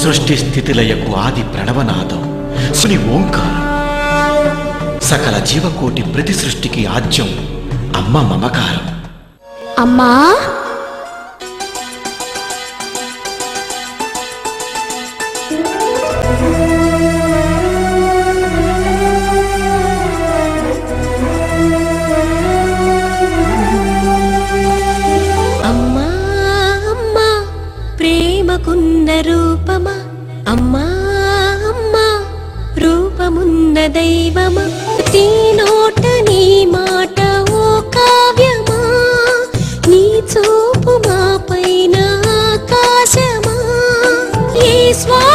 సృష్టి స్థితిలయకు ఆది ప్రణవనాదం సుని ఓంకారం. సకల జీవకోటి ప్రతి సృష్టికి ఆద్యం అమ్మ మమకారం. అమ్మా ప్రేమకున్న రూపమా, అమ్మా అమ్మా రూపమున్న దైవమా, నీ నోట నీ మాట ఓ కావ్యమా, నీ చూపు మా పైన ఆకాశమా, ఏ స్వా